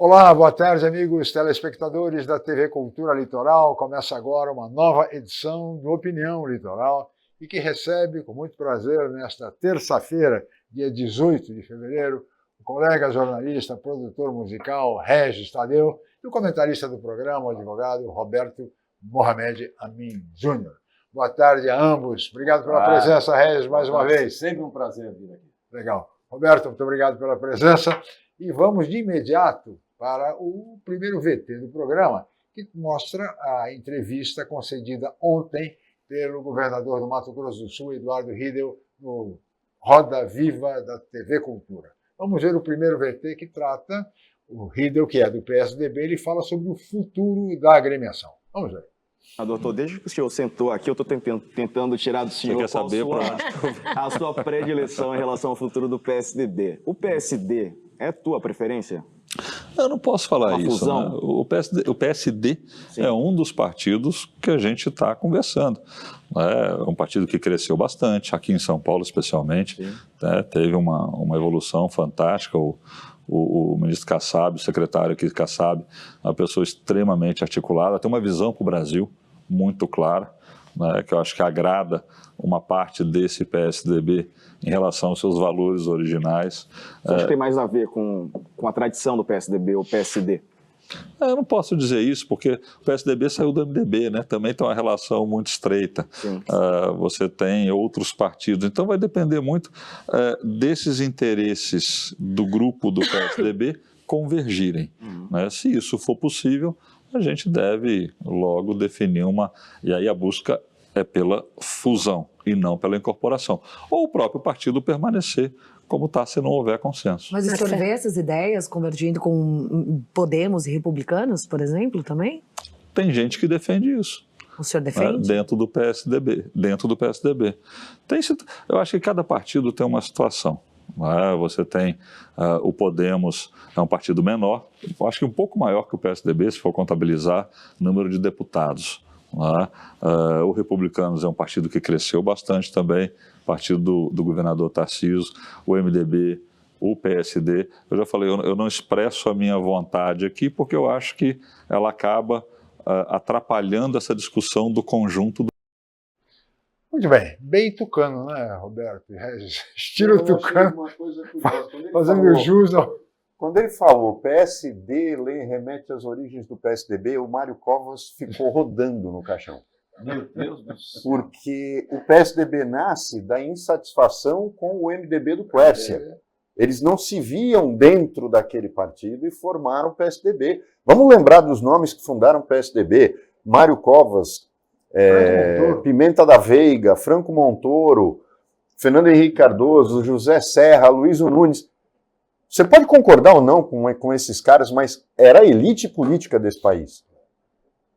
Olá, boa tarde, amigos telespectadores da TV Cultura Litoral. Começa agora uma nova edição do Opinião Litoral e que recebe com muito prazer, nesta terça-feira, dia 18 de fevereiro, o colega jornalista, produtor musical Regis Tadeu e o comentarista do programa, o advogado Roberto Mohamed Amin Júnior. Boa tarde a ambos. Obrigado pela presença, Regis, mais uma vez. Sempre um prazer vir aqui. Legal. Roberto, muito obrigado pela presença. E vamos de imediato para o primeiro VT do programa, que mostra a entrevista concedida ontem pelo governador do Mato Grosso do Sul, Eduardo Riedel, no Roda Viva da TV Cultura. Vamos ver o primeiro VT que trata, o Riedel, que é do PSDB, ele fala sobre o futuro da agremiação. Vamos ver. Doutor, desde que o senhor sentou aqui, eu estou tentando tirar do senhor a sua predileção em relação ao futuro do PSDB. O PSD é tua preferência? Eu não posso falar isso. Fusão? Né? O PSD Sim. é um dos partidos que a gente está conversando. É um partido que cresceu bastante, aqui em São Paulo especialmente, né? Teve uma evolução fantástica. O ministro Kassab, o secretário aqui Kassab, é uma pessoa extremamente articulada, tem uma visão para o Brasil muito clara, né, que eu acho que agrada uma parte desse PSDB em relação aos seus valores originais. Você acha que tem mais a ver com a tradição do PSDB ou PSD? Eu não posso dizer isso, porque o PSDB saiu do MDB, né? Também tem uma relação muito estreita. Você tem outros partidos, então vai depender muito desses interesses do grupo do PSDB convergirem. Né? Se isso for possível, a gente deve logo definir e aí a busca é pela fusão e não pela incorporação. Ou o próprio partido permanecer como está se não houver consenso. Mas o senhor vê essas ideias convergindo com Podemos e republicanos, por exemplo, também? Tem gente que defende isso. O senhor defende? Dentro do PSDB. Eu acho que cada partido tem uma situação. Você tem o Podemos, é um partido menor, eu acho que um pouco maior que o PSDB, se for contabilizar número de deputados. O Republicanos é um partido que cresceu bastante também, partido do governador Tarcísio, o MDB, o PSD. Eu já falei, eu não expresso a minha vontade aqui porque eu acho que ela acaba atrapalhando essa discussão do conjunto. Muito bem, bem tucano, né, Roberto? Estilo tucano, fazendo jus ao... Quando ele falou PSD remete às origens do PSDB, o Mário Covas ficou rodando no caixão. Meu Deus do céu. Porque o PSDB nasce da insatisfação com o MDB do Quércia. Eles não se viam dentro daquele partido e formaram o PSDB. Vamos lembrar dos nomes que fundaram o PSDB. Mário Covas, Pimenta da Veiga, Franco Montoro, Fernando Henrique Cardoso, José Serra, Luísio Nunes. Você pode concordar ou não com esses caras, mas era a elite política desse país,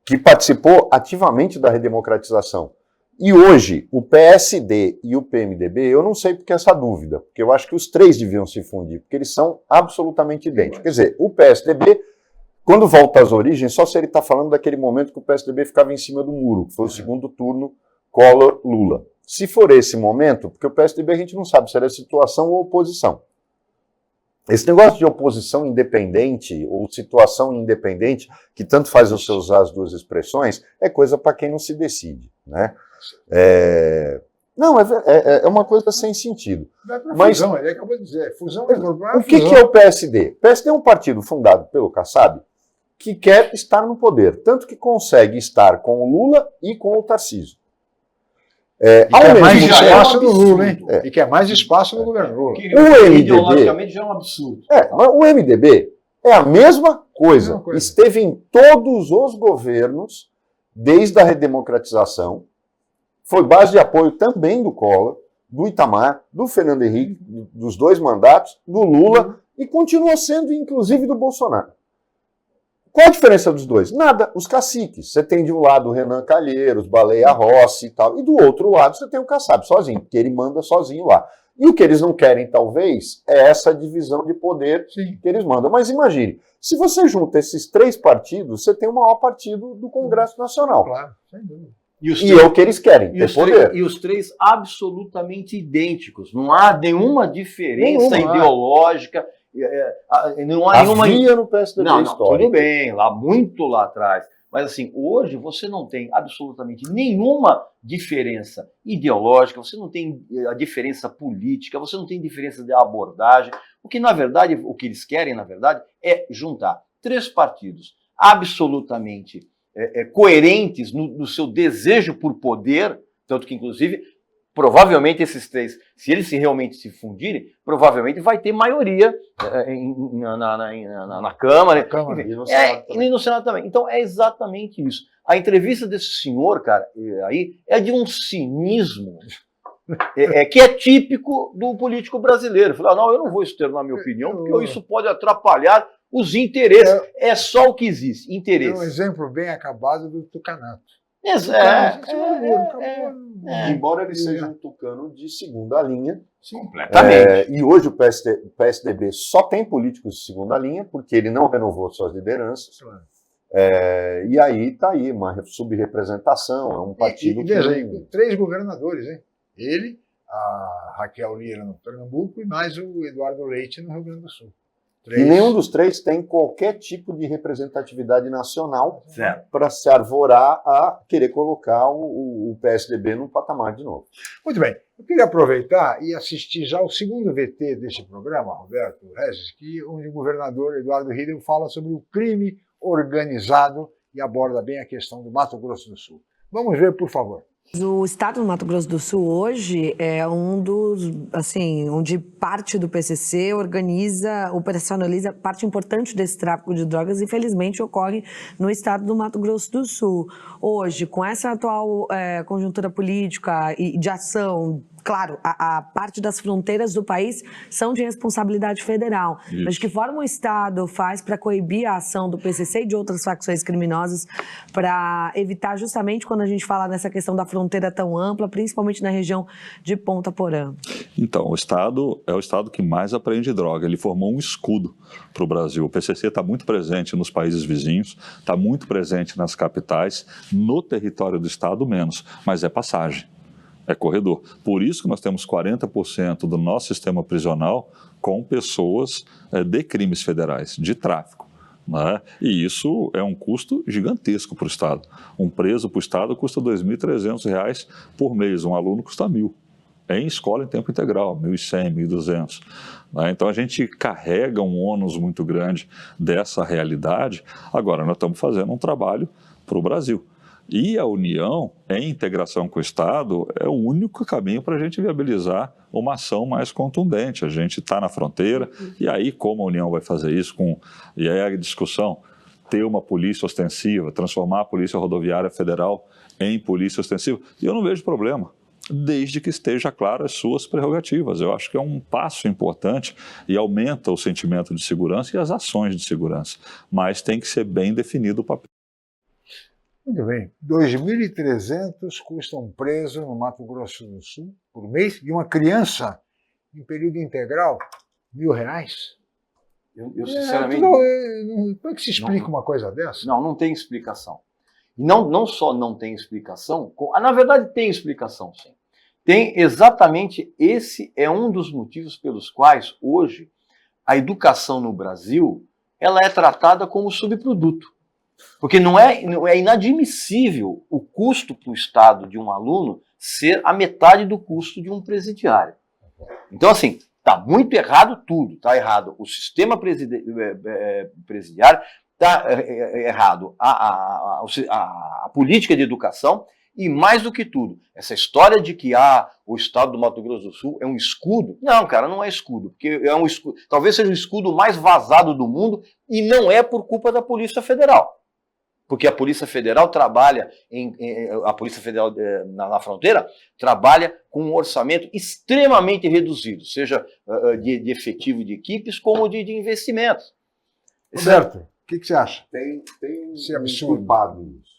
que participou ativamente da redemocratização. E hoje, o PSD e o PMDB, eu não sei porque essa dúvida, porque eu acho que os três deviam se fundir, porque eles são absolutamente idênticos. Quer dizer, o PSDB, quando volta às origens, só se ele está falando daquele momento que o PSDB ficava em cima do muro, que foi o segundo turno Collor-Lula. Se for esse momento, porque o PSDB a gente não sabe se era situação ou oposição. Esse negócio de oposição independente ou situação independente, que tanto faz você usar as duas expressões, é coisa para quem não se decide, né? Não, é uma coisa sem sentido. Mas fusão, ele acabou de dizer, fusão é o que é o PSD? O PSD é um partido fundado pelo Kassab que quer estar no poder, tanto que consegue estar com o Lula e com o Tarcísio. E quer mais espaço no Lula, hein? E quer mais espaço no governo Lula. O MDB, ideologicamente já é um absurdo. Mas o MDB é a mesma coisa. Esteve em todos os governos, desde a redemocratização, foi base de apoio também do Collor, do Itamar, do Fernando Henrique, dos dois mandatos, do Lula, e continua sendo, inclusive, do Bolsonaro. Qual a diferença dos dois? Nada, os caciques. Você tem de um lado o Renan Calheiros, Baleia Rossi e tal, e do outro lado você tem o Kassab sozinho, porque ele manda sozinho lá. E o que eles não querem, talvez, é essa divisão de poder que eles mandam. Mas imagine, se você junta esses três partidos, você tem o maior partido do Congresso Nacional. Claro, sem dúvida. E é o que eles querem, ter poder. E os três absolutamente idênticos. Não há nenhuma diferença ideológica Não há nenhuma... Havia no PSDB histórico. Tudo bem, muito lá atrás. Mas assim, hoje você não tem absolutamente nenhuma diferença ideológica, você não tem a diferença política, você não tem diferença de abordagem. O que, na verdade, o que eles querem, na verdade, é juntar 3 partidos absolutamente coerentes no seu desejo por poder, tanto que, inclusive, provavelmente esses 3, se eles realmente se fundirem, provavelmente vai ter maioria na Câmara, e no Senado também. Então é exatamente isso. A entrevista desse senhor, cara, aí é de um cinismo que é típico do político brasileiro. Falar, não, eu não vou externar minha opinião, porque isso pode atrapalhar os interesses. É só o que existe, interesse. É um exemplo bem acabado do tucanato. Embora ele seja um tucano de segunda linha. Completamente. E hoje o PSDB só tem políticos de segunda linha, porque ele não renovou suas lideranças. E aí está aí uma subrepresentação, é um partido que... Veja aí, 3 governadores, hein? Ele, a Raquel Lira no Pernambuco e mais o Eduardo Leite no Rio Grande do Sul. 3. E nenhum dos 3 tem qualquer tipo de representatividade nacional para se arvorar a querer colocar o PSDB num patamar de novo. Muito bem. Eu queria aproveitar e assistir já o segundo VT deste programa, Roberto Regis, onde o governador Eduardo Hidden fala sobre o crime organizado e aborda bem a questão do Mato Grosso do Sul. Vamos ver, por favor. O estado do Mato Grosso do Sul hoje é um dos, assim, onde parte do PCC operacionaliza parte importante desse tráfico de drogas, infelizmente ocorre no estado do Mato Grosso do Sul. Hoje, com essa atual conjuntura política e de ação, claro, a parte das fronteiras do país são de responsabilidade federal. Isso. Mas de que forma o Estado faz para coibir a ação do PCC e de outras facções criminosas para evitar justamente quando a gente fala nessa questão da fronteira tão ampla, principalmente na região de Ponta Porã? Então, o Estado é o Estado que mais apreende droga. Ele formou um escudo para o Brasil. O PCC está muito presente nos países vizinhos, está muito presente nas capitais, no território do Estado menos, mas é passagem. É corredor. Por isso que nós temos 40% do nosso sistema prisional com pessoas de crimes federais, de tráfico. Né? E isso é um custo gigantesco para o Estado. Um preso para o Estado custa R$ 2.300 por mês, um aluno custa R$ 1.000. Em escola em tempo integral, R$ 1.100, R$ 1.200. Né? Então a gente carrega um ônus muito grande dessa realidade. Agora nós estamos fazendo um trabalho para o Brasil. E a União, em integração com o Estado, é o único caminho para a gente viabilizar uma ação mais contundente. A gente está na fronteira, e aí como a União vai fazer isso? E aí a discussão, ter uma polícia ostensiva, transformar a Polícia Rodoviária Federal em polícia ostensiva, e eu não vejo problema, desde que esteja claro as suas prerrogativas. Eu acho que é um passo importante e aumenta o sentimento de segurança e as ações de segurança, mas tem que ser bem definido o papel. Muito bem. 2.300 custa um preso no Mato Grosso do Sul por mês e uma criança em período integral, R$ 1.000. Eu sinceramente... Como é que se explica uma coisa dessa? Não tem explicação. E não só não tem explicação, na verdade tem explicação, sim. Tem exatamente, esse é um dos motivos pelos quais hoje a educação no Brasil ela é tratada como subproduto. Porque não é inadmissível o custo para o Estado de um aluno ser a metade do custo de um presidiário. Então, assim, está muito errado tudo. Está errado o sistema presidiário, está errado a política de educação e, mais do que tudo, essa história de que o Estado do Mato Grosso do Sul é um escudo. Não, cara, não é escudo. Porque é um escudo, talvez seja o escudo mais vazado do mundo e não é por culpa da Polícia Federal. Porque a Polícia Federal trabalha, a Polícia Federal na fronteira, trabalha com um orçamento extremamente reduzido, seja de efetivo de equipes, como de investimentos. Certo. O que você acha? Tem Esse um culpado nisso.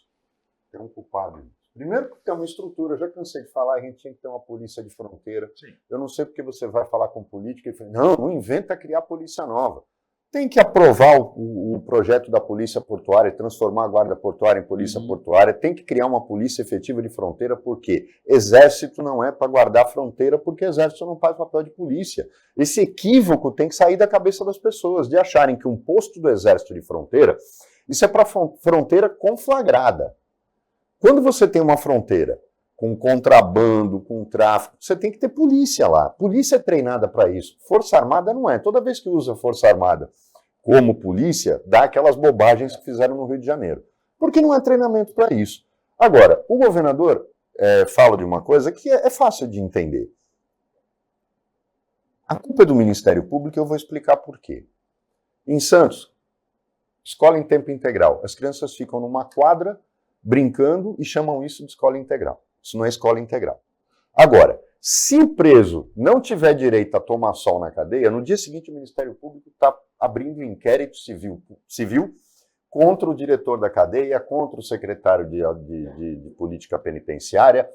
Tem um culpado nisso. Primeiro porque tem uma estrutura, eu já cansei de falar, a gente tinha que ter uma polícia de fronteira. Sim. Eu não sei porque você vai falar com política e fala, não inventa criar polícia nova. Tem que aprovar o projeto da Polícia Portuária, transformar a Guarda Portuária em Polícia Portuária, tem que criar uma polícia efetiva de fronteira, porque Exército não é para guardar a fronteira, porque Exército não faz papel de polícia. Esse equívoco tem que sair da cabeça das pessoas, de acharem que um posto do Exército de fronteira, isso é para fronteira conflagrada. Quando você tem uma fronteira com contrabando, com tráfico, você tem que ter polícia lá. Polícia é treinada para isso. Força Armada não é. Toda vez que usa Força Armada como polícia, dá aquelas bobagens que fizeram no Rio de Janeiro. Porque não é treinamento para isso. Agora, o governador fala de uma coisa que é fácil de entender. A culpa é do Ministério Público e eu vou explicar por quê. Em Santos, escola em tempo integral. As crianças ficam numa quadra brincando e chamam isso de escola integral. Isso não é escola integral. Agora, se o preso não tiver direito a tomar sol na cadeia, no dia seguinte o Ministério Público está abrindo um inquérito civil contra o diretor da cadeia, contra o secretário de política penitenciária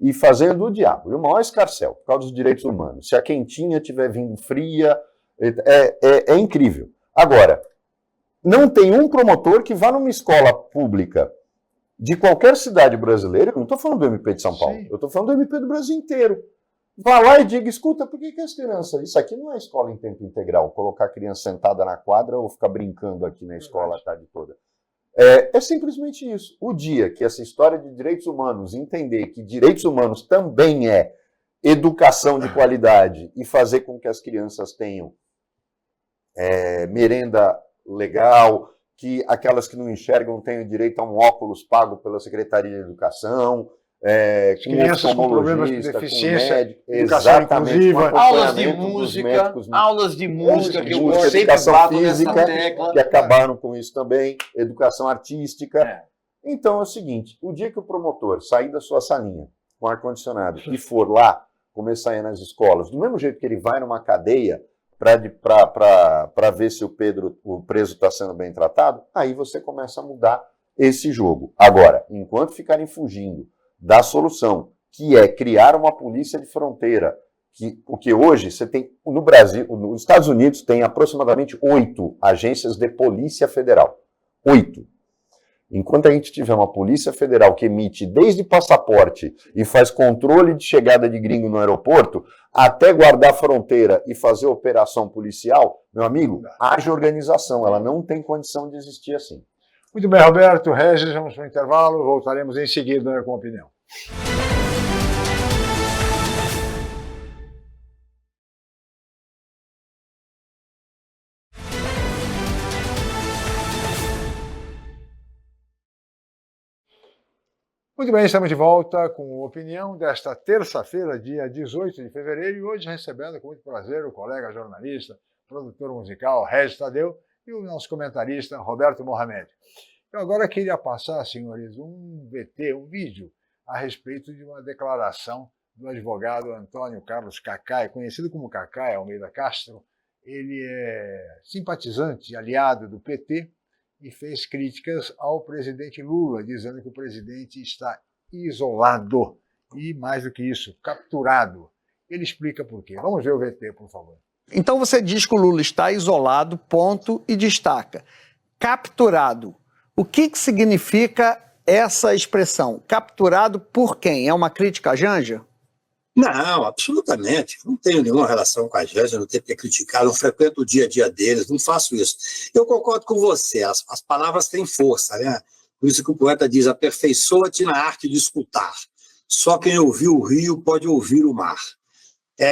e fazendo o diabo. E o maior escarcéu, por causa dos direitos humanos. Se a quentinha estiver vindo fria, é incrível. Agora, não tem um promotor que vá numa escola pública de qualquer cidade brasileira, eu não estou falando do MP de São Paulo, eu estou falando do MP do Brasil inteiro. Vá lá e diga, escuta, por que as crianças... Isso aqui não é escola em tempo integral, colocar a criança sentada na quadra ou ficar brincando aqui na escola a tarde toda. É simplesmente isso. O dia que essa história de direitos humanos entender que direitos humanos também é educação de qualidade e fazer com que as crianças tenham merenda legal, que aquelas que não enxergam tenham direito a um óculos pago pela Secretaria de Educação, crianças com problemas de deficiência, médico, educação inclusiva, aulas de música, que eu sempre bato nessa tecla. Que acabaram com isso também, educação artística. Então é o seguinte, o dia que o promotor sair da sua salinha com ar-condicionado e for lá começar a ir nas escolas, do mesmo jeito que ele vai numa cadeia para ver se o preso está sendo bem tratado, aí você começa a mudar esse jogo. Agora, enquanto ficarem fugindo da solução, que é criar uma polícia de fronteira, porque hoje você tem, no Brasil, nos Estados Unidos, tem aproximadamente 8 agências de polícia federal. 8. Enquanto a gente tiver uma polícia federal que emite desde passaporte e faz controle de chegada de gringo no aeroporto, até guardar a fronteira e fazer operação policial, meu amigo, haja organização, ela não tem condição de existir assim. Muito bem, Roberto, Regis, vamos para o intervalo, voltaremos em seguida com a opinião. Muito bem, estamos de volta com a opinião desta terça-feira, dia 18 de fevereiro, e hoje recebendo com muito prazer o colega jornalista, produtor musical, Regis Tadeu, e o nosso comentarista, Roberto Mohamed. Eu agora queria passar, senhores, um VT, um vídeo, a respeito de uma declaração do advogado Antônio Carlos Cacai, conhecido como Cacai Almeida Castro. Ele é simpatizante, aliado do PT, e fez críticas ao presidente Lula, dizendo que o presidente está isolado e, mais do que isso, capturado. Ele explica por quê. Vamos ver o VT, por favor. Então você diz que o Lula está isolado, ponto, e destaca. Capturado. O que significa essa expressão? Capturado por quem? É uma crítica à Janja? Não, absolutamente. Não tenho nenhuma relação com a Janja, não tenho que criticar, não frequento o dia a dia deles, não faço isso. Eu concordo com você, as palavras têm força, né? Por isso que o poeta diz, aperfeiçoa-te na arte de escutar. Só quem ouviu o rio pode ouvir o mar.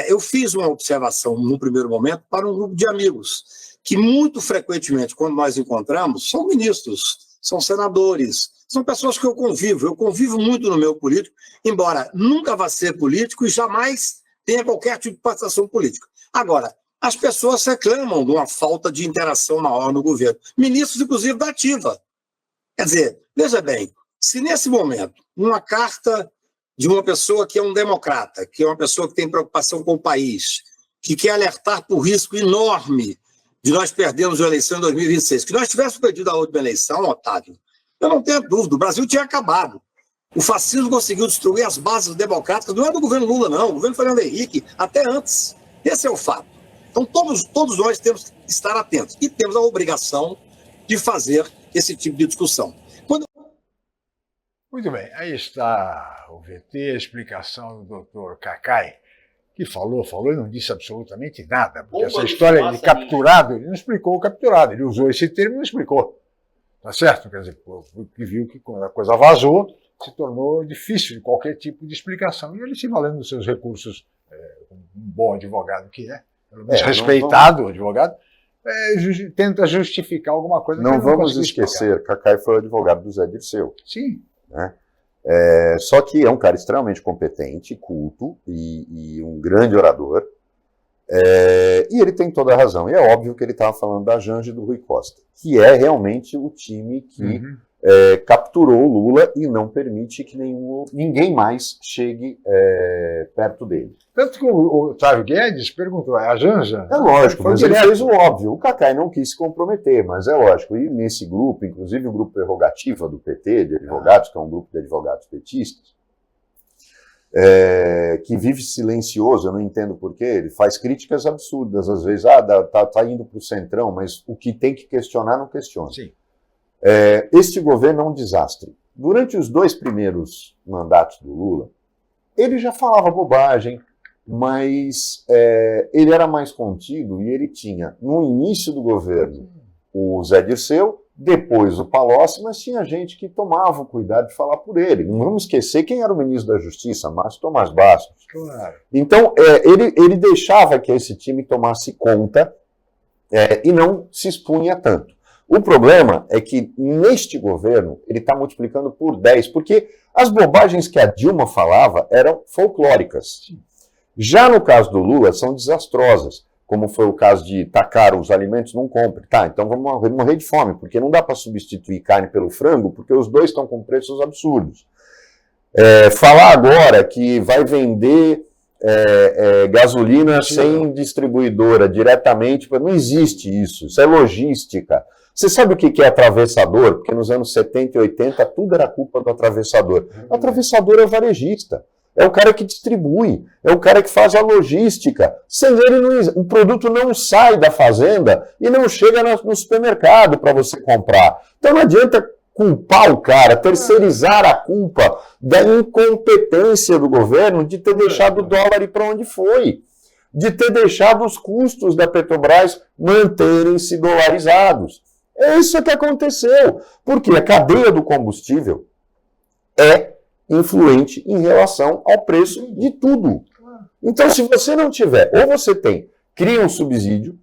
Eu fiz uma observação, no primeiro momento, para um grupo de amigos, que muito frequentemente, quando nós encontramos, são ministros, são senadores, são pessoas que eu convivo muito no meio político, embora nunca vá ser político e jamais tenha qualquer tipo de participação política. Agora, as pessoas reclamam de uma falta de interação maior no governo, ministros, inclusive, da ativa. Quer dizer, veja bem, se nesse momento, uma carta de uma pessoa que é um democrata, que é uma pessoa que tem preocupação com o país, que quer alertar por risco enorme de nós perdermos a eleição em 2026, que nós tivéssemos perdido a última eleição, Otávio, eu não tenho dúvida, o Brasil tinha acabado. O fascismo conseguiu destruir as bases democráticas, não é do governo Lula, não, o governo Fernando Henrique, até antes. Esse é o fato. Então, todos nós temos que estar atentos e temos a obrigação de fazer esse tipo de discussão. Muito bem, aí está o VT, a explicação do Dr. Cacai, que falou e não disse absolutamente nada, porque essa história de capturado, ele não explicou o capturado, ele usou esse termo e não explicou. Tá certo? Quer dizer, viu que quando a coisa vazou, se tornou difícil de qualquer tipo de explicação. E ele, se valendo dos seus recursos, um bom advogado que é, pelo menos respeitado advogado, tenta justificar alguma coisa que não ele não vamos conseguiu esquecer, explicar. Cacai foi o advogado do Zé Dirceu. Sim. Né? Só que é um cara extremamente competente, culto e um grande orador. E ele tem toda a razão. E é óbvio que ele estava falando da Janja e do Rui Costa, que é realmente o time que capturou o Lula e não permite que ninguém mais chegue perto dele. Tanto que o Otávio Guedes perguntou, a Janja? É lógico, mas direto. ele fez o óbvio. O Cacai não quis se comprometer, mas é lógico. E nesse grupo, inclusive o grupo Prerrogativa do PT, de advogados, que é um grupo de advogados petistas, que vive silencioso, eu não entendo porquê, ele faz críticas absurdas, às vezes, tá indo para o centrão, mas o que tem que questionar, não questiona. Sim. Este governo é um desastre. Durante os 2 primeiros mandatos do Lula, ele já falava bobagem, mas ele era mais contido e ele tinha, no início do governo, o Zé Dirceu, depois o Palocci, mas tinha gente que tomava o cuidado de falar por ele. Não vamos esquecer quem era o ministro da Justiça, Márcio Tomás Bastos. Claro. Então, ele deixava que esse time tomasse conta e não se expunha tanto. O problema é que, neste governo, ele está multiplicando por 10, porque as bobagens que a Dilma falava eram folclóricas. Já no caso do Lula, são desastrosas, como foi o caso de tacar os alimentos, não compre. Tá, então vamos morrer de fome, porque não dá para substituir carne pelo frango, porque os dois estão com preços absurdos. Falar agora que vai vender gasolina sem distribuidora diretamente, não existe isso, isso é logística. Você sabe o que é atravessador? Porque nos anos 70 e 80 tudo era culpa do atravessador. O atravessador é o varejista, é o cara que distribui, é o cara que faz a logística. Sem ele, o produto não sai da fazenda e não chega no supermercado para você comprar. Então não adianta culpar o cara, terceirizar a culpa da incompetência do governo de ter deixado o dólar ir para onde foi, de ter deixado os custos da Petrobras manterem-se dolarizados. É isso que aconteceu, porque a cadeia do combustível é influente em relação ao preço de tudo. Então, se você não tiver, ou você cria um subsídio,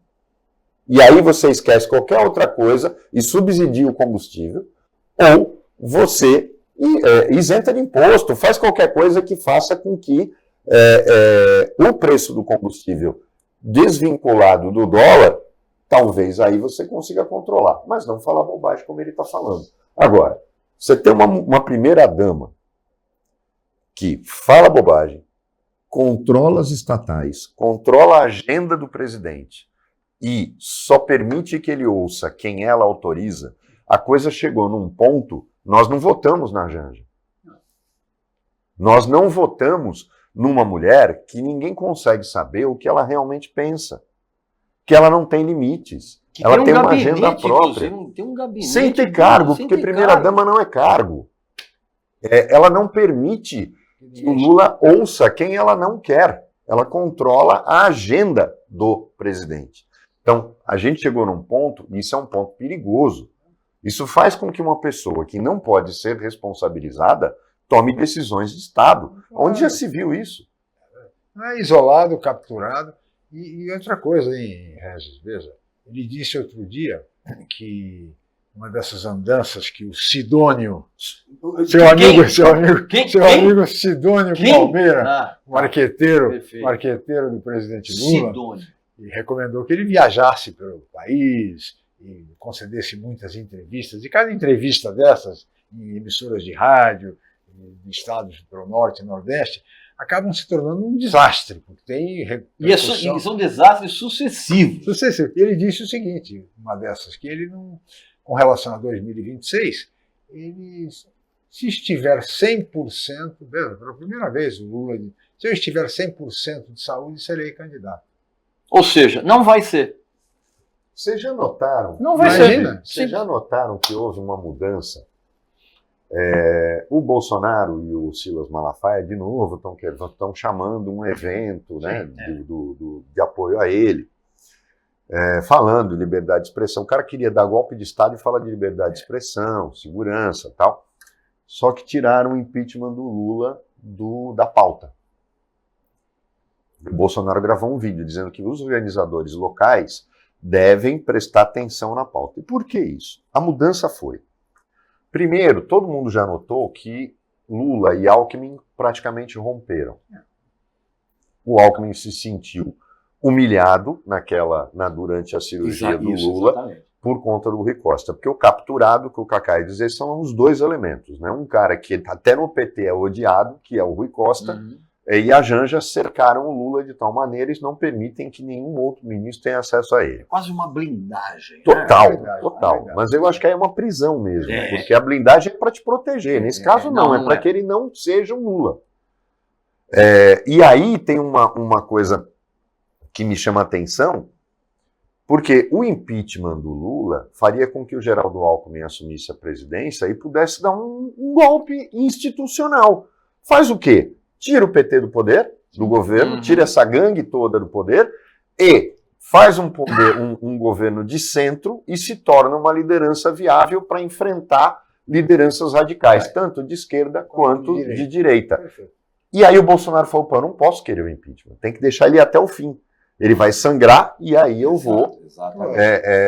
e aí você esquece qualquer outra coisa e subsidia o combustível, ou você isenta de imposto, faz qualquer coisa que faça com que o preço do combustível desvinculado do dólar, talvez aí você consiga controlar, mas não falar bobagem como ele está falando. Agora, você tem uma primeira-dama que fala bobagem, controla as estatais, controla a agenda do presidente e só permite que ele ouça quem ela autoriza, a coisa chegou num ponto, nós não votamos na Janja. Nós não votamos numa mulher que ninguém consegue saber o que ela realmente pensa. Que ela não tem limites. Que ela tem uma gabinete, agenda própria. Tem um gabinete sem ter cargo, porque primeira-dama não é cargo. Ela não permite que o Lula ouça quem ela não quer. Ela controla a agenda do presidente. Então, a gente chegou num ponto, e isso é um ponto perigoso. Isso faz com que uma pessoa que não pode ser responsabilizada tome decisões de Estado. Onde já se viu isso? Isolado, capturado. E outra coisa, hein, Regis, veja, ele disse outro dia que uma dessas andanças que o Sidônio, seu amigo Sidônio Palmeira, o arqueteiro do presidente Lula, Sidônio. e recomendou que ele viajasse pelo país e concedesse muitas entrevistas, e cada entrevista dessas, em emissoras de rádio, em estados pelo norte e nordeste, acabam se tornando um desastre, porque tem e são desastres sucessivos. Ele disse o seguinte, uma dessas, que ele não, com relação a 2026, ele, se estiver 100%, pela primeira vez o Lula, se eu estiver 100% de saúde, serei candidato. Ou seja, não vai ser. Vocês já notaram? Não vai Imagina. ser. Vocês já notaram que houve uma mudança? O Bolsonaro e o Silas Malafaia, de novo, estão chamando um evento, né, de apoio a ele, falando de liberdade de expressão. O cara queria dar golpe de Estado e fala de liberdade de expressão, segurança e tal. Só que tiraram o impeachment do Lula da pauta. O Bolsonaro gravou um vídeo dizendo que os organizadores locais devem prestar atenção na pauta. E por que isso? A mudança foi: primeiro, todo mundo já notou que Lula e Alckmin praticamente romperam. O Alckmin se sentiu humilhado durante a cirurgia do Lula, exatamente, por conta do Rui Costa. Porque o capturado, que o Cacá ia dizer, são os dois elementos, né? Um cara que até no PT é odiado, que é o Rui Costa, e a Janja cercaram o Lula de tal maneira eles não permitem que nenhum outro ministro tenha acesso a ele. Quase uma blindagem. Total, né? total. Mas eu acho que aí é uma prisão mesmo, porque a blindagem é para te proteger. Nesse caso não, é para que ele não seja um Lula. E aí tem uma coisa que me chama a atenção, porque o impeachment do Lula faria com que o Geraldo Alckmin assumisse a presidência e pudesse dar um golpe institucional. Faz o quê? Tira o PT do poder, do governo, tira essa gangue toda do poder e faz um governo de centro e se torna uma liderança viável para enfrentar lideranças radicais, tanto de esquerda quanto de direita. E aí o Bolsonaro falou: pô, eu não posso querer o impeachment, tem que deixar ele até o fim. Ele vai sangrar e aí eu vou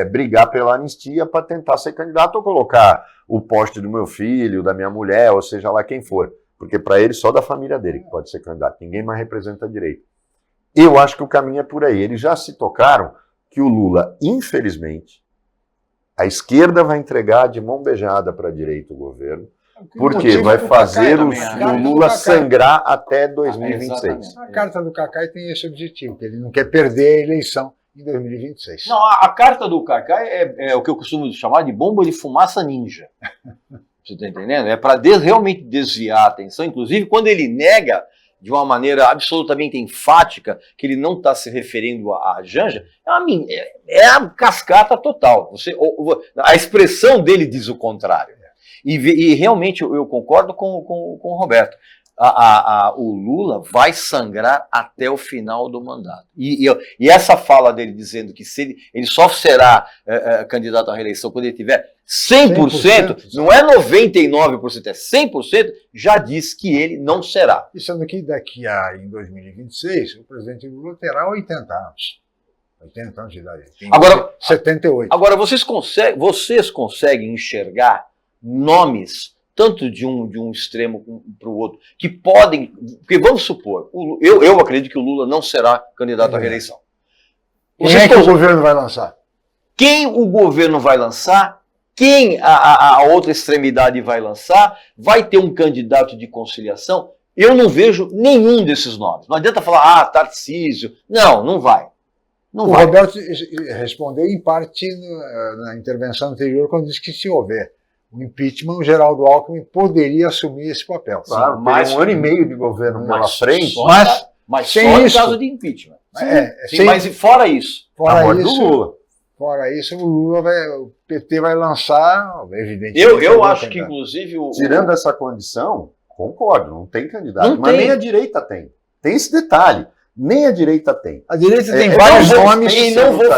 brigar pela anistia para tentar ser candidato ou colocar o poste do meu filho, da minha mulher, ou seja lá quem for. Porque para ele, só da família dele que pode ser candidato. Ninguém mais representa a direita. Eu acho que o caminho é por aí. Eles já se tocaram que o Lula, infelizmente, a esquerda vai entregar de mão beijada para a direita o governo, porque vai fazer o Lula sangrar até 2026. A carta do Cacá tem esse objetivo, que ele não quer perder a eleição em 2026. Não, a carta do Cacá é o que eu costumo chamar de bomba de fumaça ninja. Você está entendendo? É para realmente desviar a atenção, inclusive quando ele nega de uma maneira absolutamente enfática que ele não está se referindo à Janja, é a cascata total. A expressão dele diz o contrário. E realmente eu concordo com o Roberto. O Lula vai sangrar até o final do mandato. E essa fala dele dizendo que ele só será candidato à reeleição quando ele tiver 100%, não é 99%, é 100%, já diz que ele não será. E sendo que em 2026, o presidente Lula terá 80 anos. 80 anos de idade. Tem agora, 78. Agora, vocês conseguem enxergar nomes tanto de um extremo para o outro, que podem... Porque vamos supor, eu acredito que o Lula não será candidato à reeleição. Quem é que o governo vai lançar? Quem o governo vai lançar, quem a outra extremidade vai lançar, vai ter um candidato de conciliação? Eu não vejo nenhum desses nomes. Não adianta falar, Tarcísio. Não vai. Não vai. Roberto respondeu em parte na intervenção anterior, quando disse que se houver o impeachment, o Geraldo Alckmin poderia assumir esse papel. Claro, mas um ano e meio de governo pela frente. Mas só em caso de impeachment. Mas fora isso. Fora isso, o PT vai lançar, evidentemente. Eu acho que, inclusive... Tirando essa condição, concordo, não tem candidato. Mas nem a direita tem. Tem esse detalhe. Nem a direita tem. A direita tem vários nomes. E não vou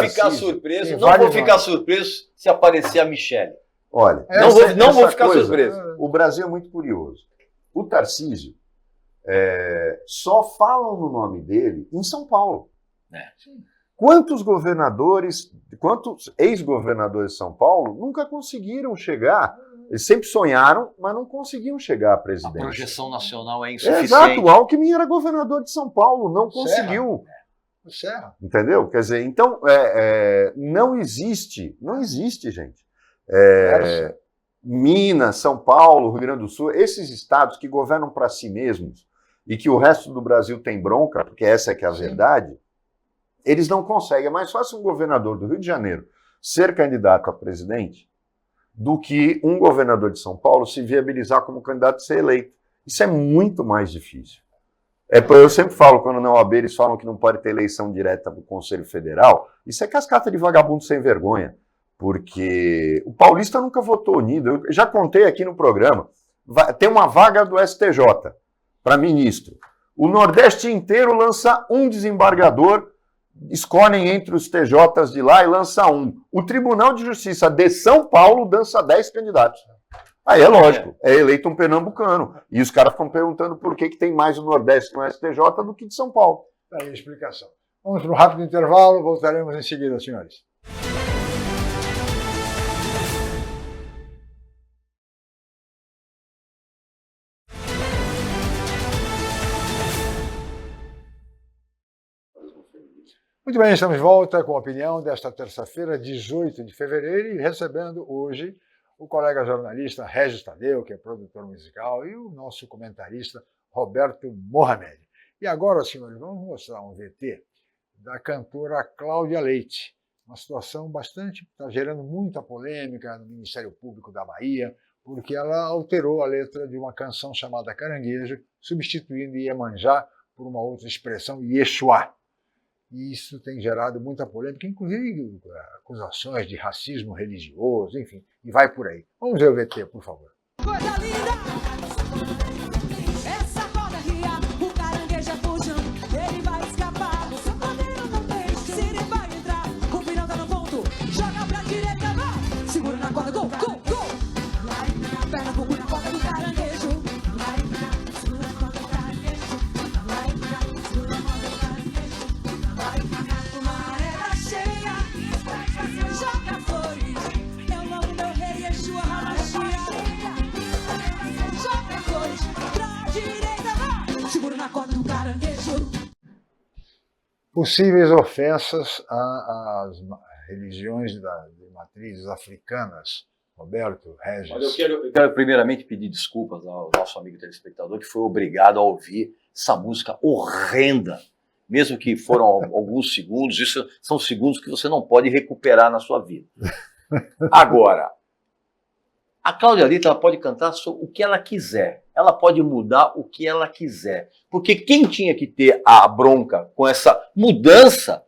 ficar surpreso se aparecer a Michelle. Olha, não vou ficar surpreso. O Brasil é muito curioso. O Tarcísio só falam no nome dele em São Paulo. Quantos ex-governadores de São Paulo nunca conseguiram chegar? Eles sempre sonharam, mas não conseguiam chegar à presidência. A projeção nacional é insuficiente. Exato, o Alckmin era governador de São Paulo, não conseguiu. Serra. Entendeu? Quer dizer, então, não existe, gente. Minas, São Paulo, Rio Grande do Sul, esses estados que governam para si mesmos e que o resto do Brasil tem bronca, porque essa é que é a verdade, eles não conseguem. É mais fácil um governador do Rio de Janeiro ser candidato a presidente do que um governador de São Paulo se viabilizar como candidato a ser eleito. Isso é muito mais difícil. Eu sempre falo, quando na OAB eles falam que não pode ter eleição direta para o Conselho Federal, isso é cascata de vagabundo sem vergonha, porque o paulista nunca votou unido. Eu já contei aqui no programa, tem uma vaga do STJ para ministro. O Nordeste inteiro lança um desembargador, escolhem entre os TJs de lá e lança um. O Tribunal de Justiça de São Paulo lança 10 candidatos. Aí é lógico, é eleito um pernambucano. E os caras ficam perguntando por que tem mais o Nordeste no STJ do que de São Paulo. Aí a explicação. Vamos para um rápido intervalo, voltaremos em seguida, senhores. Muito bem, estamos de volta com a opinião desta terça-feira, 18 de fevereiro, e recebendo hoje o colega jornalista Regis Tadeu, que é produtor musical, e o nosso comentarista Roberto Mohamed. E agora, senhores, vamos mostrar um VT da cantora Cláudia Leite. Uma situação bastante, está gerando muita polêmica no Ministério Público da Bahia, porque ela alterou a letra de uma canção chamada Caranguejo, substituindo Iemanjá por uma outra expressão, Yeshua. E isso tem gerado muita polêmica, inclusive acusações de racismo religioso, enfim, e vai por aí. Vamos ver o VT, por favor. Coisa linda! Essa corda ria, o caranguejo é fujão, ele vai escapar, o seu poder não deixa. Se ele vai entrar, o final tá no ponto, joga pra direita, vai! Segura na corda, gol, gol, gol! Perna, buco na corda do caranguejo. Segura a corda do caranguejo. Segura a corda do caranguejo. Uma arena cheia, joga flores, eu amo meu rei, Yeshua HaMashiach. Joga flores, pra direita, vai! Segura na corda do caranguejo. Possíveis ofensas às religiões de matrizes africanas. Roberto, Regis. Olha, eu quero primeiramente pedir desculpas ao nosso amigo telespectador que foi obrigado a ouvir essa música horrenda. Mesmo que foram alguns segundos, isso são segundos que você não pode recuperar na sua vida. Agora, a Cláudia Leite, ela pode cantar o que ela quiser, ela pode mudar o que ela quiser, porque quem tinha que ter a bronca com essa mudança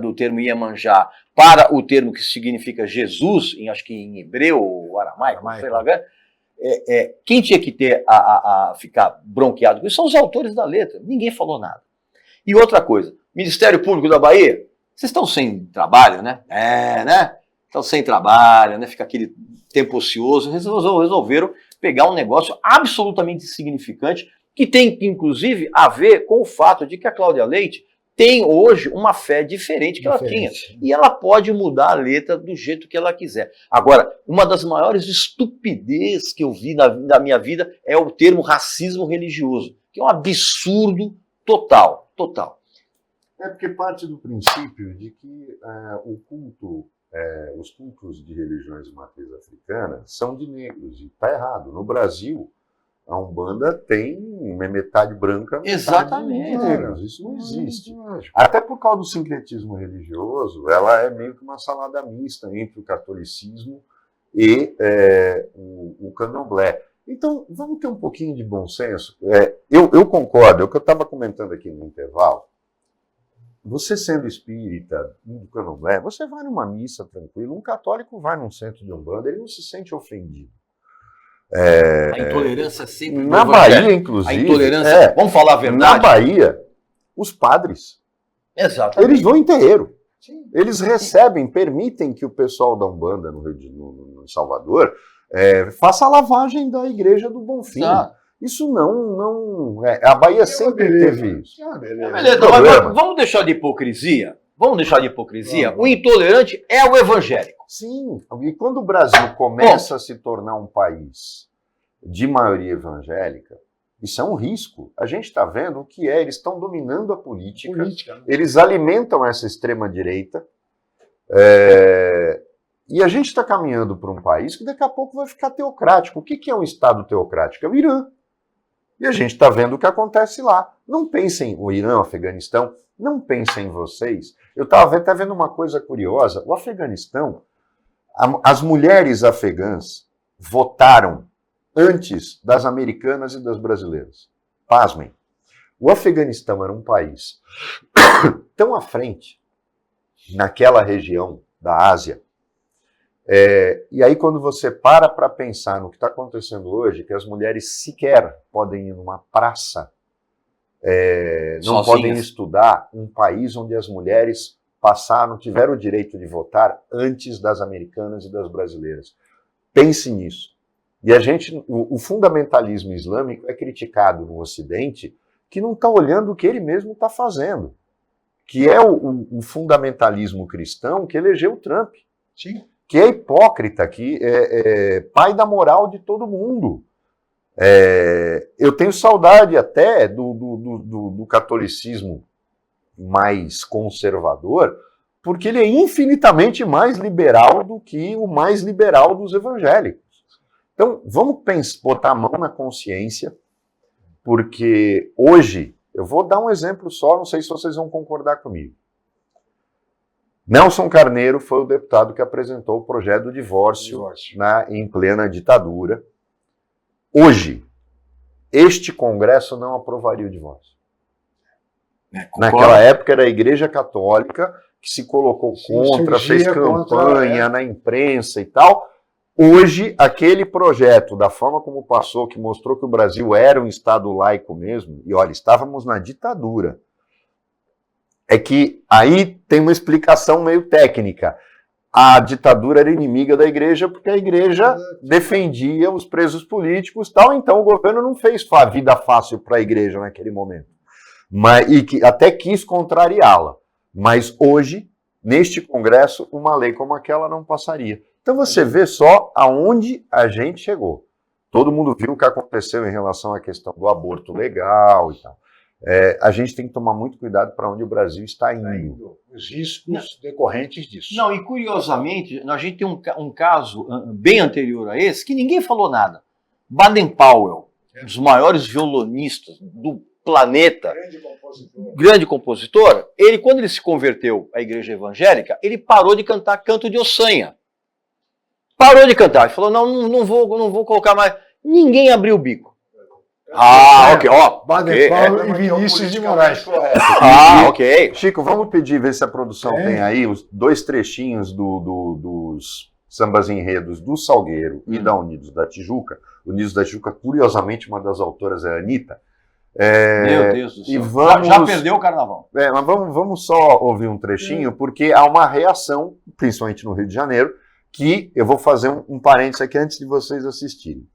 do termo Iemanjá para o termo que significa Jesus, acho que em hebreu ou aramaico, sei lá, quem tinha que ter a ficar bronqueado com isso são os autores da letra, ninguém falou nada. E outra coisa, Ministério Público da Bahia, vocês estão sem trabalho, né? Né? Estão sem trabalho, né? Fica aquele tempo ocioso. Resolveram pegar um negócio absolutamente insignificante que tem, inclusive, a ver com o fato de que a Cláudia Leite tem hoje uma fé diferente que ela tinha. E ela pode mudar a letra do jeito que ela quiser. Agora, uma das maiores estupidez que eu vi na minha vida é o termo racismo religioso, que é um absurdo total. É porque parte do princípio de que os cultos de religiões de matriz africana são de negros, e está errado. No Brasil, a Umbanda tem metade branca, metade negros. Isso não existe. Até por causa do sincretismo religioso, ela é meio que uma salada mista entre o catolicismo e o candomblé. Então, vamos ter um pouquinho de bom senso. Eu concordo, é o que eu estava comentando aqui no intervalo. Você sendo espírita, do candomblé, você vai numa missa tranquilo, um católico vai num centro de Umbanda, ele não se sente ofendido. A intolerância é sempre... Na Bahia, inclusive... A intolerância... Vamos falar a verdade? Na Bahia, os padres, exatamente, eles vão em terreiro. Sim. Eles recebem, permitem que o pessoal da Umbanda no Salvador faça a lavagem da igreja do Bonfim. Exato. Isso não a Bahia sempre teve isso. Beleza, mas vamos deixar de hipocrisia? O intolerante é o evangélico. Sim, e quando o Brasil começa a se tornar um país de maioria evangélica, isso é um risco. A gente está vendo o que eles estão dominando a política. Eles alimentam essa extrema-direita. E a gente está caminhando para um país que daqui a pouco vai ficar teocrático. O que é um Estado teocrático? É o Irã. E a gente está vendo o que acontece lá. Não pensem o Irã, o Afeganistão, não pensem em vocês. Eu estava até vendo uma coisa curiosa. O Afeganistão, as mulheres afegãs votaram antes das americanas e das brasileiras. Pasmem. O Afeganistão era um país tão à frente naquela região da Ásia. E aí, quando você para pensar no que está acontecendo hoje, que as mulheres sequer podem ir numa praça, não podem estudar, um país onde as mulheres tiveram o direito de votar antes das americanas e das brasileiras. Pense nisso. E o fundamentalismo islâmico é criticado no Ocidente que não está olhando o que ele mesmo está fazendo, que é o fundamentalismo cristão que elegeu o Trump. Sim. Que é hipócrita, que é pai da moral de todo mundo. Eu tenho saudade até do catolicismo mais conservador, porque ele é infinitamente mais liberal do que o mais liberal dos evangélicos. Então, vamos botar a mão na consciência, porque hoje, eu vou dar um exemplo só, não sei se vocês vão concordar comigo. Nelson Carneiro foi o deputado que apresentou o projeto do divórcio em plena ditadura. Hoje, este Congresso não aprovaria o divórcio. Naquela época era a Igreja Católica que se colocou contra, fez campanha na imprensa e tal. Hoje, aquele projeto, da forma como passou, que mostrou que o Brasil era um Estado laico mesmo, e olha, estávamos na ditadura, é que aí tem uma explicação meio técnica. A ditadura era inimiga da igreja porque a igreja defendia os presos políticos e tal, então o governo não fez a vida fácil para a igreja naquele momento. Até quis contrariá-la. Mas hoje, neste Congresso, uma lei como aquela não passaria. Então você vê só aonde a gente chegou. Todo mundo viu o que aconteceu em relação à questão do aborto legal e tal. A gente tem que tomar muito cuidado para onde o Brasil está indo. Os riscos decorrentes disso. Não, e curiosamente, a gente tem um caso bem anterior a esse, que ninguém falou nada. Baden-Powell, um dos maiores violonistas do planeta, grande compositor, quando ele se converteu à igreja evangélica, ele parou de cantar canto de ossanha. Parou de cantar. Ele falou, não vou colocar mais. Ninguém abriu o bico. Ok, ó. Baden-Powell e Vinícius de Moraes. Ok. Chico, vamos pedir, ver se a produção tem aí os 2 trechinhos dos sambas enredos do Salgueiro e da Unidos da Tijuca. Unidos da Tijuca, curiosamente, uma das autoras é a Anitta. Meu Deus do céu. Já perdeu o carnaval. Mas vamos só ouvir um trechinho, porque há uma reação, principalmente no Rio de Janeiro, que eu vou fazer um parênteses aqui antes de vocês assistirem.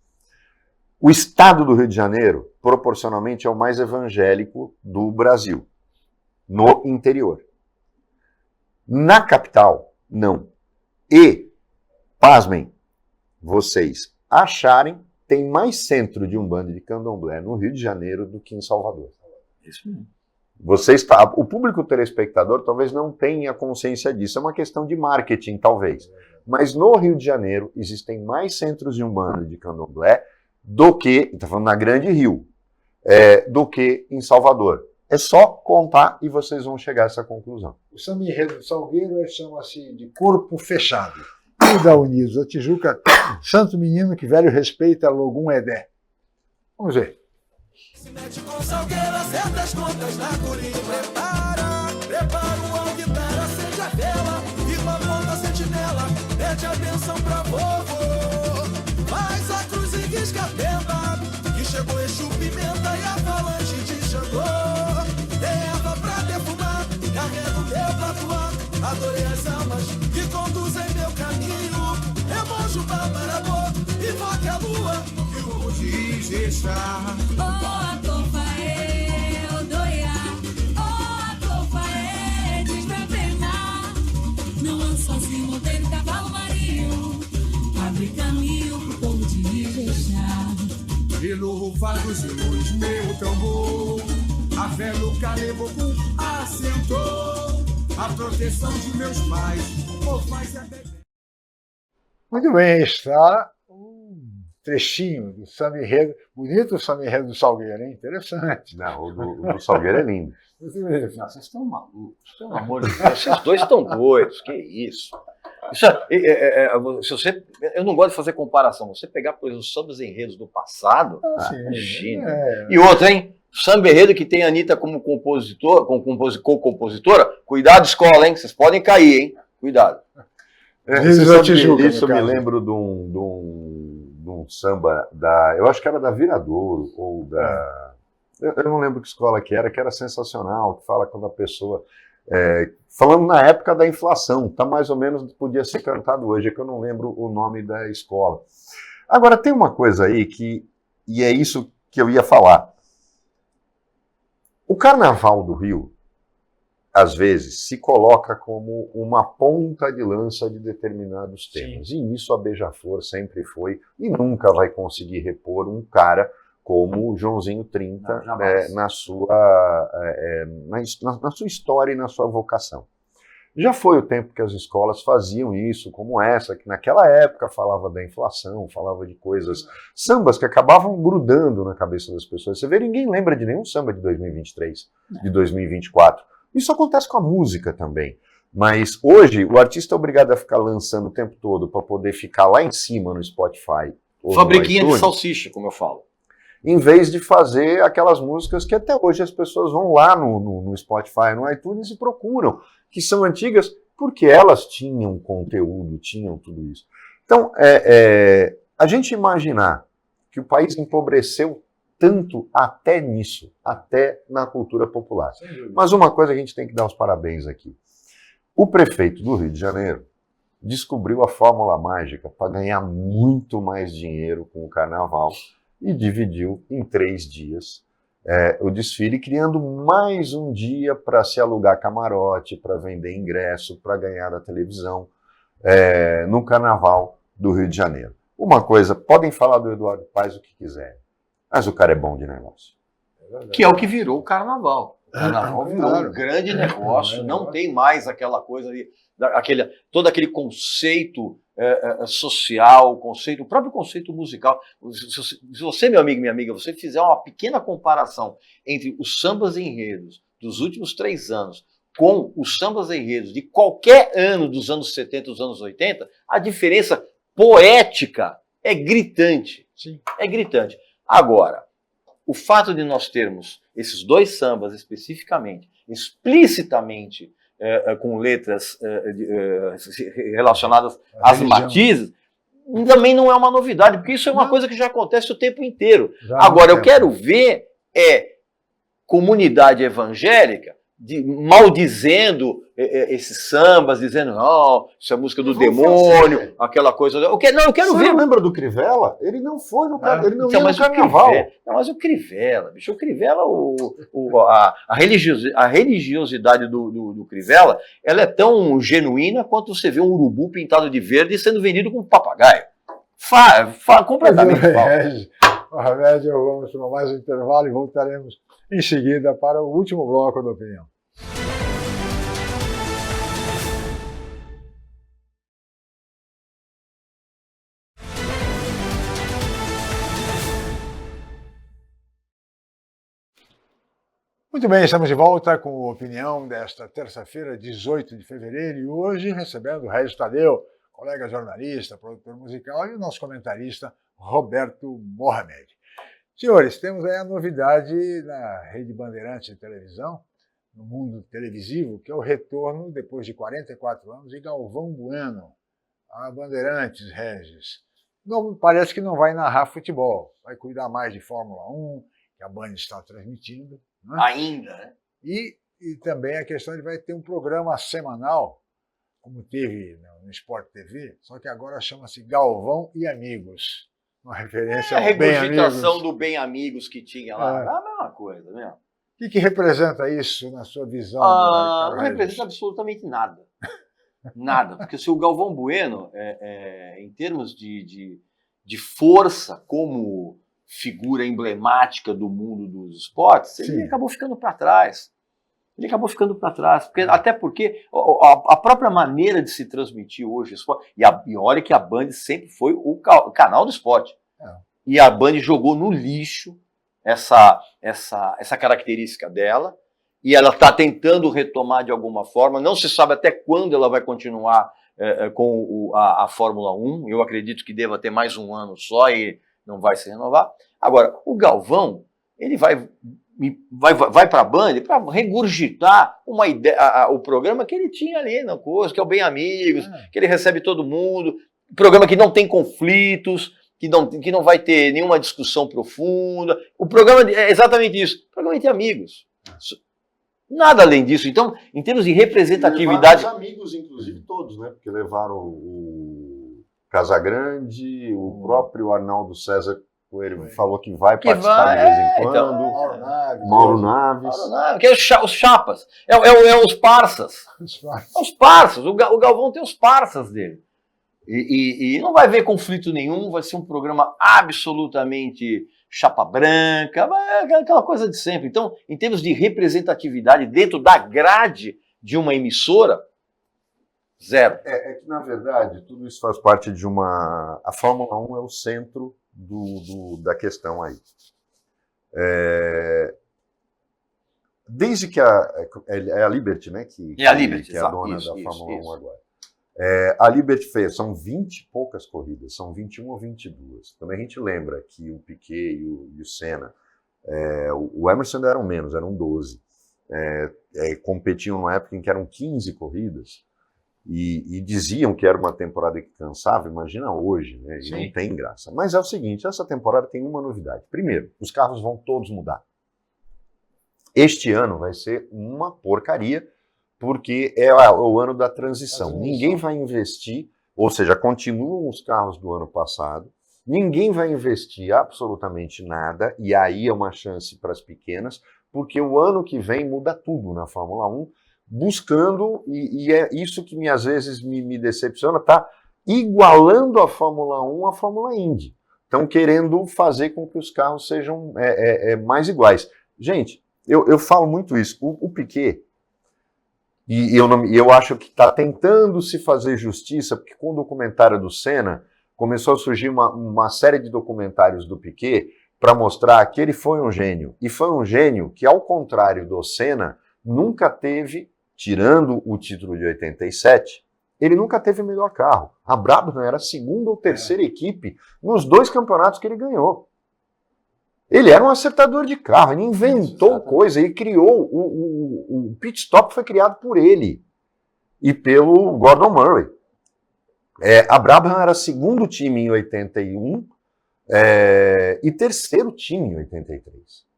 O estado do Rio de Janeiro, proporcionalmente, é o mais evangélico do Brasil, no interior. Na capital, não. E, pasmem, vocês acharem, tem mais centro de Umbanda e de Candomblé no Rio de Janeiro do que em Salvador. Isso mesmo. O público telespectador talvez não tenha consciência disso, é uma questão de marketing, talvez. Mas no Rio de Janeiro existem mais centros de Umbanda e de Candomblé do que, está falando na Grande Rio, do que em Salvador. É só contar e vocês vão chegar a essa conclusão. O samba enredo do Salgueiro chama-se de Corpo Fechado. E da Unidos da Tijuca, Santo Menino que velho respeita Logum Edé. Vamos ver. Se mete com Salgueiro, acerta as contas na colinha. Prepara uma guitarra, acende a vela. E com a ponta sentinela, pede a benção pra vovô. Faz a cruz e risca a tenda, que chegou Exu Pimenta e a falange de Xangô. Tem erva pra defumar, carrego meu patuá. Adorei as almas que conduzem meu caminho. Remonjo Babarabô, invoca a lua e o diz está. E no rufar dos sinos, meu tambor, a fé no Calebocum assentou, a proteção de meus pais, ou faz a bebê. Muito bem, está um trechinho do samba enredo, bonito o samba enredo do Salgueiro, hein? Interessante. Não, o do Salgueiro é lindo. Não, vocês estão malucos, pelo amor de Deus, vocês dois estão doidos, que isso? Eu não gosto de fazer comparação. Você pegar, por exemplo, os sambas enredos do passado, imagina. E outra, hein? Samba enredo que tem a Anitta como co-compositora, cuidado escola, hein? Vocês podem cair, hein? Cuidado. Você sabe que isso eu me lembro de um samba eu acho que era da Viradouro, ou da... Eu não lembro que escola que era sensacional, que fala quando a pessoa... falando na época da inflação, tá mais ou menos, podia ser cantado hoje, é que eu não lembro o nome da escola. Agora, tem uma coisa aí e é isso que eu ia falar. O Carnaval do Rio, às vezes, se coloca como uma ponta de lança de determinados temas. Sim. E isso a Beija-Flor sempre foi e nunca vai conseguir repor um cara como o Joãozinho 30 na sua história e na sua vocação. Já foi o tempo que as escolas faziam isso, como essa, que naquela época falava da inflação, falava de coisas, sambas que acabavam grudando na cabeça das pessoas. Você vê, ninguém lembra de nenhum samba de 2023, de 2024. Isso acontece com a música também. Mas hoje, o artista é obrigado a ficar lançando o tempo todo para poder ficar lá em cima no Spotify. Fabriquinha de salsicha, como eu falo. Em vez de fazer aquelas músicas que até hoje as pessoas vão lá no Spotify, no iTunes e procuram, que são antigas porque elas tinham conteúdo, tinham tudo isso. Então, a gente imaginar que o país empobreceu tanto até nisso, até na cultura popular. Mas uma coisa a gente tem que dar os parabéns aqui. O prefeito do Rio de Janeiro descobriu a fórmula mágica para ganhar muito mais dinheiro com o carnaval e dividiu em 3 dias o desfile, criando mais um dia para se alugar camarote, para vender ingresso, para ganhar da televisão no Carnaval do Rio de Janeiro. Uma coisa, podem falar do Eduardo Paes o que quiserem, mas o cara é bom de negócio. Que é o que virou o Carnaval. O Carnaval virou um grande negócio, não tem mais aquela coisa ali, todo aquele conceito social, o próprio conceito musical. Se você, meu amigo, minha amiga, você fizer uma pequena comparação entre os sambas enredos dos últimos 3 anos com os sambas enredos de qualquer ano dos anos 70, dos anos 80, a diferença poética é gritante. Sim. É gritante. Agora, o fato de nós termos esses 2 sambas especificamente, explicitamente, com letras relacionadas às matizes, também não é uma novidade, porque isso é uma coisa que já acontece o tempo inteiro. Agora, eu quero ver comunidade evangélica maldizendo esses sambas, dizendo, não, isso é música do demônio, aquela coisa... Eu quero ver... Você não lembra do Crivella? Ele não foi no carnaval. Ele não ia no carnaval. Mas o Crivella, bicho, o Crivella, a religiosidade do Crivella, ela é tão genuína quanto você vê um urubu pintado de verde sendo vendido como papagaio. Completamente falso. Remédio, vamos para mais um intervalo e voltaremos em seguida para o último bloco da opinião. Muito bem, estamos de volta com a opinião desta terça-feira, 18 de fevereiro, e hoje recebendo o Regis Tadeu, colega jornalista, produtor musical, e o nosso comentarista Roberto Mohamed. Senhores, temos aí a novidade na Rede Bandeirantes de televisão, no mundo televisivo, que é o retorno, depois de 44 anos, de Galvão Bueno a Bandeirantes, Regis. Não, parece que não vai narrar futebol, vai cuidar mais de Fórmula 1, que a Band está transmitindo. Né? Ainda, né? E também a questão de vai ter um programa semanal, como teve no Sport TV, só que agora chama-se Galvão e Amigos. Uma referência ao Bem Amigos. A regurgitação do Bem Amigos que tinha lá. É a mesma coisa, né? O que representa isso na sua visão? Não representa absolutamente nada. Nada. Porque se o Galvão Bueno, em termos de força como figura emblemática do mundo dos esportes, ele acabou ficando para trás. Até porque a própria maneira de se transmitir hoje o esporte, e olha que a Band sempre foi o canal do esporte. E a Band jogou no lixo essa característica dela, e ela está tentando retomar de alguma forma. Não se sabe até quando ela vai continuar com a Fórmula 1. Eu acredito que deva ter mais um ano só e não vai se renovar. Agora, o Galvão, ele vai vai para a Band para regurgitar uma ideia, o programa que ele tinha ali na coisa, que é o Bem Amigos, que ele recebe todo mundo, programa que não tem conflitos, que não vai ter nenhuma discussão profunda. O programa é exatamente isso, programa entre amigos. Nada além disso. Então, em termos de representatividade... E levaram os amigos, inclusive, todos, né? Porque levaram o Casagrande, o próprio Arnaldo César Coelho falou que vai participar de vez em quando. Então, Mauro Naves. Que é os chapas. É os parças. Os parças. O Galvão tem os parças dele. E não vai haver conflito nenhum, vai ser um programa absolutamente chapa branca, aquela coisa de sempre. Então, em termos de representatividade dentro da grade de uma emissora, zero. É que, na verdade, tudo isso faz parte de uma... A Fórmula 1 é o centro da questão aí. Desde que é a Liberty, né? É a Liberty, que é a dona da Fórmula 1 agora. A Liberty fez, são 20 e poucas corridas, são 21 ou 22. Também a gente lembra que o Piquet e o Senna, o Emerson eram menos, eram 12. Competiam numa época em que eram 15 corridas e diziam que era uma temporada que cansava, imagina hoje, né? E não tem graça. Mas é o seguinte, essa temporada tem uma novidade. Primeiro, os carros vão todos mudar. Este ano vai ser uma porcaria, porque é o ano da transição. Ninguém vai investir, ou seja, continuam os carros do ano passado, ninguém vai investir absolutamente nada, e aí é uma chance para as pequenas, porque o ano que vem muda tudo na Fórmula 1, buscando, e é isso que às vezes me decepciona, tá igualando a Fórmula 1 à Fórmula Indy. Estão querendo fazer com que os carros sejam mais iguais. Gente, eu falo muito isso. O Piquet, e eu acho que está tentando se fazer justiça, porque com o documentário do Senna, começou a surgir uma série de documentários do Piquet para mostrar que ele foi um gênio. E foi um gênio que, ao contrário do Senna, nunca teve, tirando o título de 87, ele nunca teve o melhor carro. A Brabham era a segunda ou terceira equipe nos 2 campeonatos que ele ganhou. Ele era um acertador de carro, ele inventou coisa, ele criou, o pit stop foi criado por ele e pelo Gordon Murray. A Brabham era segundo time em 81 e terceiro time em 83.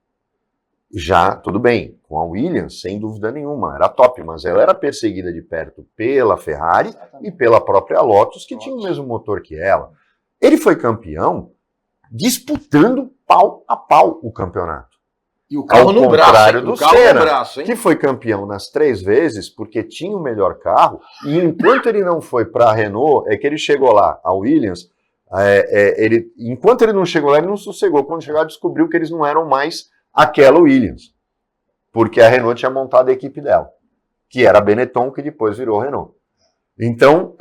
Já, tudo bem, com a Williams, sem dúvida nenhuma, era top, mas ela era perseguida de perto pela Ferrari e pela própria Lotus, que tinha o mesmo motor que ela. Ele foi campeão disputando pau a pau o campeonato. E o carro no braço, do Senna, que foi campeão nas 3 vezes porque tinha o melhor carro, e enquanto ele não foi para a Renault, é que ele chegou lá, a Williams, enquanto ele não chegou lá, ele não sossegou. Quando chegou, descobriu que eles não eram mais aquela Williams, porque a Renault tinha montado a equipe dela, que era a Benetton, que depois virou Renault. Então,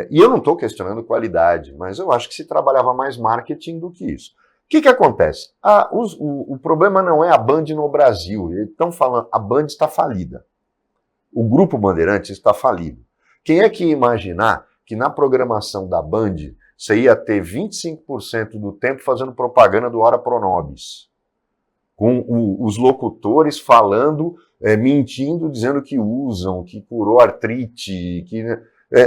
e eu não estou questionando qualidade, mas eu acho que se trabalhava mais marketing do que isso. O que acontece? O problema não é a Band no Brasil. Eles estão falando, a Band está falida. O Grupo Bandeirantes está falido. Quem é que ia imaginar que na programação da Band você ia ter 25% do tempo fazendo propaganda do Ora Pro Nobis? Com os locutores falando, mentindo, dizendo que usam, que curou artrite, que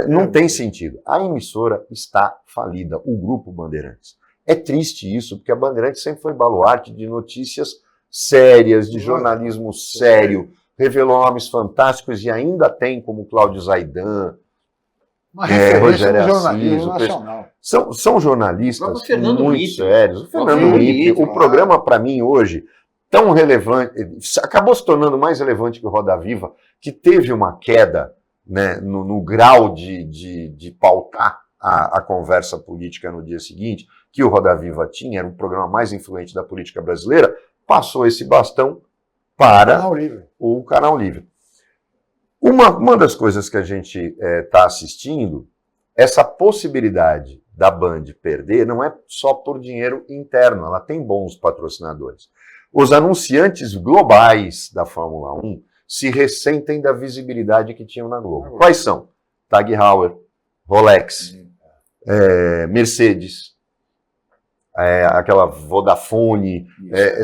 não tem sentido. A emissora está falida, o Grupo Bandeirantes. É triste isso, porque a Bandeirantes sempre foi baluarte de notícias sérias, de jornalismo sério, revelou nomes fantásticos e ainda tem, como Cláudio Zaidan, Rogério jornalismo Assis, nacional. São jornalistas muito Ripe. sérios. O Fernando Ripe, o programa para mim hoje, tão relevante, acabou se tornando mais relevante que o Roda Viva, que teve uma queda, né, no grau de pautar a conversa política no dia seguinte, que o Roda Viva tinha, era um programa mais influente da política brasileira, passou esse bastão para o Canal Livre. Uma das coisas que a gente está assistindo, essa possibilidade da Band perder não é só por dinheiro interno, ela tem bons patrocinadores. Os anunciantes globais da Fórmula 1 se ressentem da visibilidade que tinham na Globo. Quais são? Tag Heuer, Rolex, Mercedes, aquela Vodafone,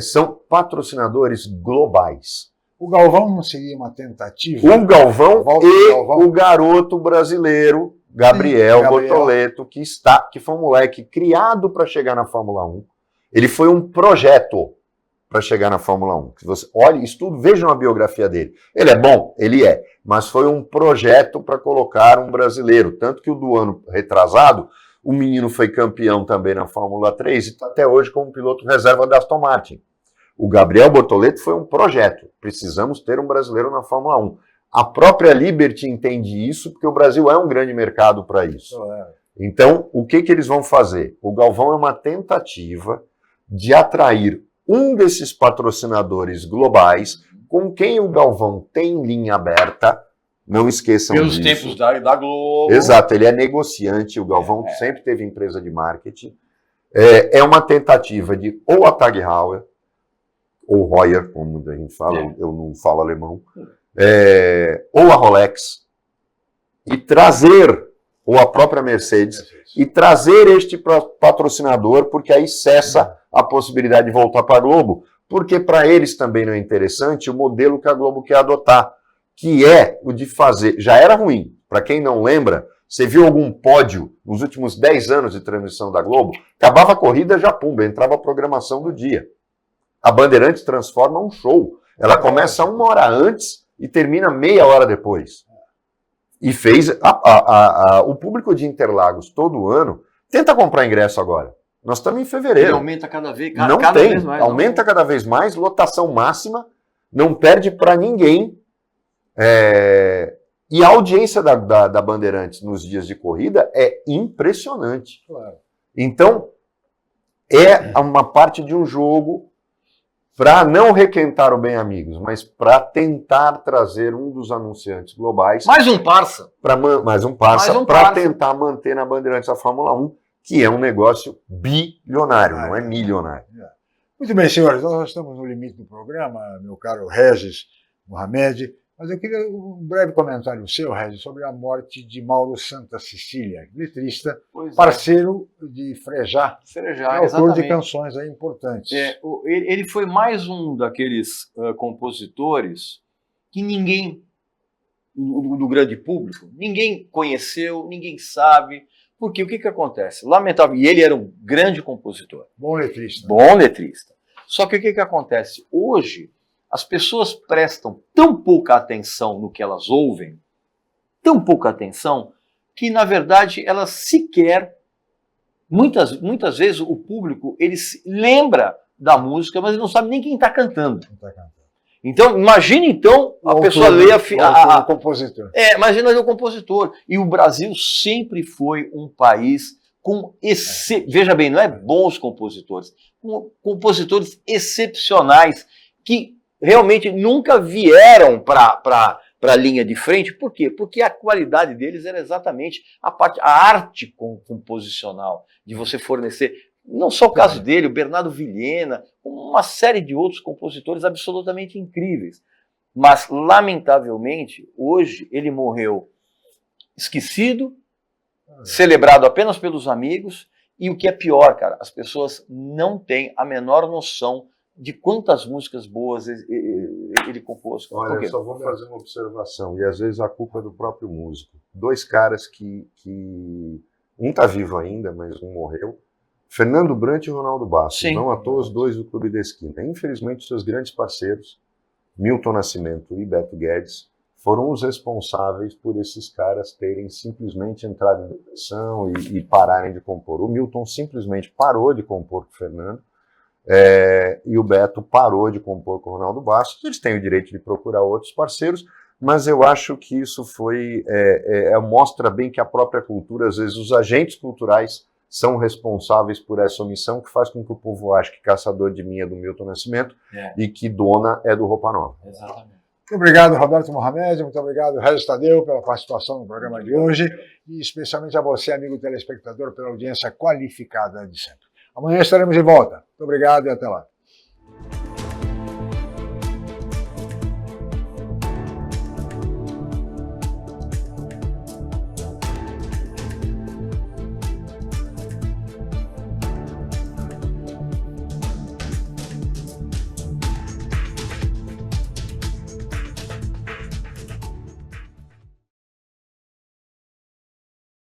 são patrocinadores globais. O Galvão não seria uma tentativa? O Galvão Volta e do Galvão. o garoto brasileiro, Gabriel Bortoleto, que foi um moleque criado para chegar na Fórmula 1. Ele foi um projeto para chegar na Fórmula 1. Que você olhe, estude, vejam a biografia dele. Ele é bom? Ele é. Mas foi um projeto para colocar um brasileiro. Tanto que o do ano retrasado, o menino foi campeão também na Fórmula 3 e está até hoje como piloto reserva da Aston Martin. O Gabriel Bortoleto foi um projeto. Precisamos ter um brasileiro na Fórmula 1. A própria Liberty entende isso, porque o Brasil é um grande mercado para isso. Então, o que eles vão fazer? O Galvão é uma tentativa de atrair um desses patrocinadores globais com quem o Galvão tem linha aberta. Não esqueçam Pelos disso. tempos da Globo. Exato, ele é negociante, o Galvão sempre teve empresa de marketing. É uma tentativa de ou a Tag Heuer, ou Heuer, como a gente fala, eu não falo alemão, ou a Rolex, e trazer, ou a própria Mercedes, e trazer este patrocinador, porque aí cessa a possibilidade de voltar para a Globo, porque para eles também não é interessante o modelo que a Globo quer adotar, que é o de fazer, já era ruim, para quem não lembra, você viu algum pódio nos últimos 10 anos de transmissão da Globo, acabava a corrida, já pumba, entrava a programação do dia. A Bandeirantes transforma um show. Ela começa 1 hora antes e termina meia hora depois. E fez... o público de Interlagos todo ano tenta comprar ingresso agora. Nós estamos em fevereiro. Ele aumenta cada vez, Não cada tem. vez mais. Aumenta cada vez mais, lotação máxima, não perde para ninguém. E a audiência da Bandeirantes nos dias de corrida é impressionante. Claro. Então, é uma parte de um jogo para não requentar o Bem Amigos, mas para tentar trazer um dos anunciantes globais. Mais um parça. Mais um parça, para tentar manter na Bandeirantes a Fórmula 1, que é um negócio bilionário, não é milionário. Muito bem, senhores, nós estamos no limite do programa, meu caro Regis Mohamed, mas eu queria um breve comentário seu, Regis, sobre a morte de Mauro Santa Cecília, letrista, parceiro de Frejá, autor de canções aí importantes. Ele foi mais um daqueles compositores que ninguém, do grande público, ninguém conheceu, ninguém sabe, porque o que acontece? Lamentável, e ele era um grande compositor. Bom letrista. Bom letrista. Só que o que acontece? Hoje, as pessoas prestam tão pouca atenção no que elas ouvem, tão pouca atenção, que, na verdade, elas sequer, muitas vezes, o público, ele se lembra da música, mas ele não sabe nem quem está cantando. Então, imagine, então, a pessoa ler o compositor. Imagina ler o compositor. E o Brasil sempre foi um país com, veja bem, não é bons compositores, com compositores excepcionais, que realmente nunca vieram para a linha de frente. Por quê? Porque a qualidade deles era exatamente a arte composicional, de você fornecer, não só o caso dele, o Bernardo Vilhena, uma série de outros compositores absolutamente incríveis. Mas, lamentavelmente, hoje ele morreu esquecido, celebrado apenas pelos amigos, e o que é pior, cara, as pessoas não têm a menor noção de quantas músicas boas ele compôs. Olha, eu só vou fazer uma observação, e às vezes a culpa é do próprio músico. 2 caras que um está vivo ainda, mas um morreu, Fernando Brant e Ronaldo Bastos. Sim. Não à toa os 2 do Clube da Esquina. Infelizmente, seus grandes parceiros, Milton Nascimento e Beto Guedes, foram os responsáveis por esses caras terem simplesmente entrado em depressão e pararem de compor. O Milton simplesmente parou de compor com o Fernando, e o Beto parou de compor com o Ronaldo Bastos. Eles têm o direito de procurar outros parceiros, mas eu acho que isso mostra bem que a própria cultura, às vezes os agentes culturais são responsáveis por essa omissão, que faz com que o povo ache que Caçador de Mim é do Milton Nascimento e que Dona é do Roupa Nova. Exatamente. Muito obrigado, Roberto Mohamed, muito obrigado, Regis Tadeu, pela participação no programa de hoje, e especialmente a você, amigo telespectador, pela audiência qualificada de sempre. Amanhã estaremos de volta. Muito obrigado e até lá.